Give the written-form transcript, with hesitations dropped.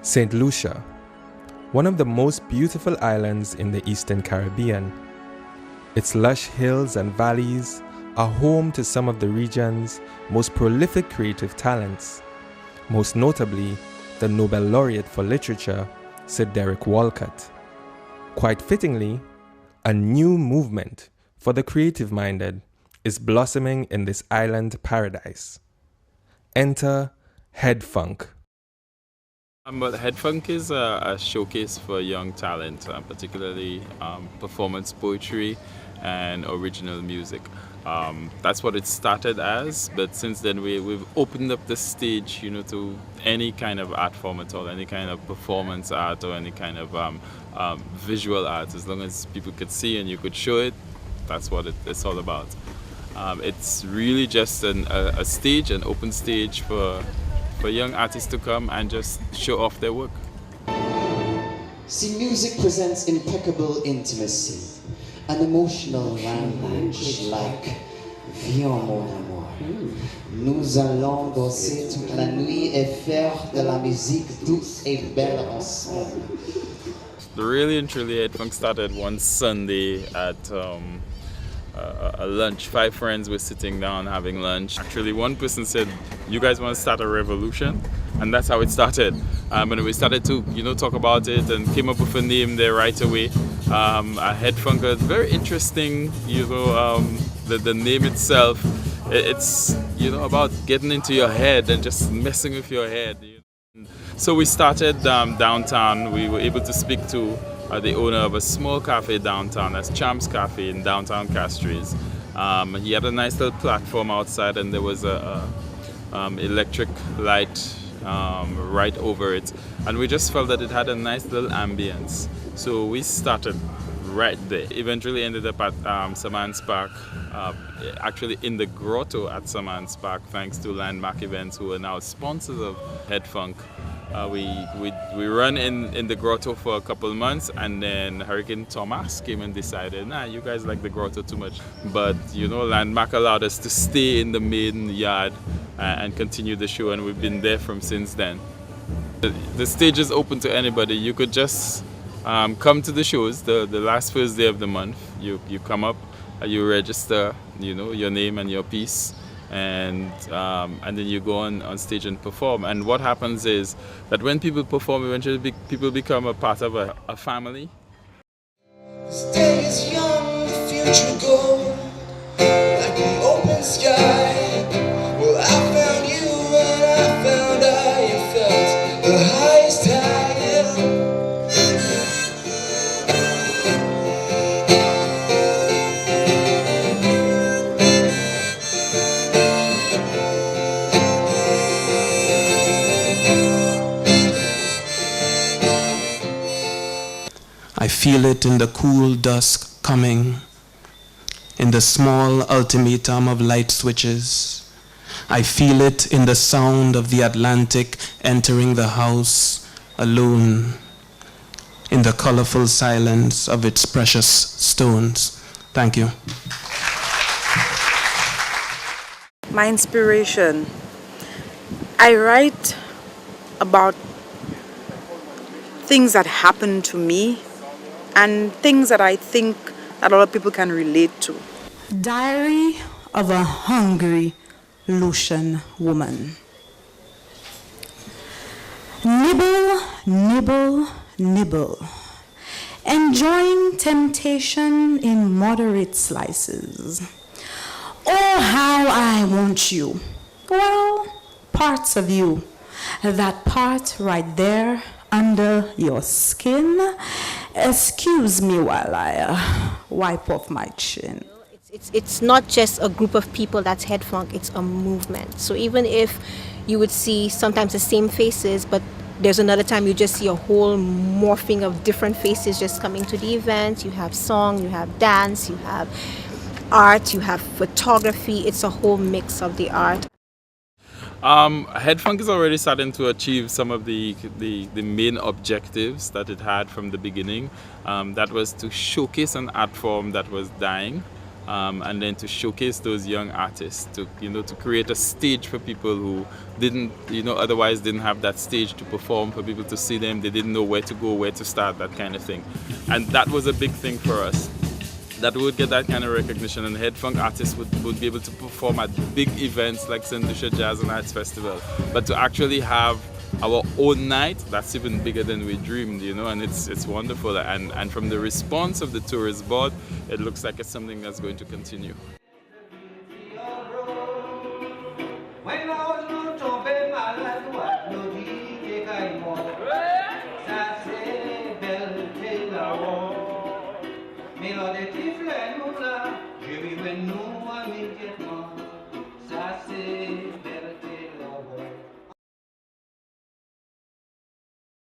St. Lucia, one of the most beautiful islands in the Eastern Caribbean. Its lush hills and valleys are home to some of the region's most prolific creative talents, most notably the Nobel laureate for literature, Sir Derek Walcott. Quite fittingly, a new movement for the creative-minded is blossoming in this island paradise. Enter HeadPhunk. Well, HeadPhunk is a showcase for young talent, particularly performance poetry and original music. That's what it started as, but since then we've opened up the stage, to any kind of art form at all, any kind of performance art or any kind of visual art. As long as people could see and you could show it, that's what it's all about. It's really just a stage, an open stage for young artists to come and just show off their work. See, music presents impeccable intimacy, an emotional language like Viens mon amour. Nous allons danser toute la nuit et faire de la musique douce et belle ensemble. Really and truly, HeadPhunk started one Sunday at a lunch. 5 friends were sitting down having lunch. Actually, one person said, "You guys want to start a revolution?" And that's how it started. And we started to, talk about it and came up with a name there right away. A HeadPhunk, a very interesting, the name itself. It's, about getting into your head and just messing with your head. So we started downtown. We were able to speak to the owner of a small cafe downtown, that's Champs Cafe in downtown Castries. He had a nice little platform outside, and there was a electric light right over it, and we just felt that it had a nice little ambience. So we started right there. Eventually ended up at Samans Park, actually in the grotto at Samans Park, thanks to Landmark Events, who are now sponsors of HeadPhunk. We run in the grotto for a couple of months, and then Hurricane Thomas came and decided, nah, you guys like the grotto too much. But Landmark allowed us to stay in the main yard and continue the show, and we've been there from since then. The stage is open to anybody. You could just come to the shows the last first day of the month. You come up, you register, your name and your piece. And then you go on stage and perform. And what happens is that when people perform, eventually people become a part of a family. This day is young, the future gold, like the open sky. Well, I found you and I found I felt the highest high. I feel it in the cool dusk coming, in the small ultimatum of light switches. I feel it in the sound of the Atlantic entering the house alone, in the colorful silence of its precious stones. Thank you. My inspiration. I write about things that happen to me and things that I think that other people can relate to. Diary of a hungry Lucian woman. Nibble, nibble, nibble. Enjoying temptation in moderate slices. Oh, how I want you. Well, parts of you. That part right there under your skin. Excuse me while I wipe off my chin. It's not just a group of people that's HeadPhunk, it's a movement. So even if you would see sometimes the same faces, but there's another time you just see a whole morphing of different faces just coming to the event. You have song, you have dance, you have art, you have photography. It's a whole mix of the art. HeadPhunk is already starting to achieve some of the main objectives that it had from the beginning. That was to showcase an art form that was dying, and then to showcase those young artists, to create a stage for people who didn't otherwise didn't have that stage to perform, for people to see them. They didn't know where to go, where to start, that kind of thing. And that was a big thing for us, that we would get that kind of recognition, and HeadPhunk artists would be able to perform at big events like St. Lucia Jazz and Arts Festival. But to actually have our own night, that's even bigger than we dreamed, and it's wonderful. And from the response of the tourist board, it looks like it's something that's going to continue. Mais là, des tifles, nous là, je vis nous,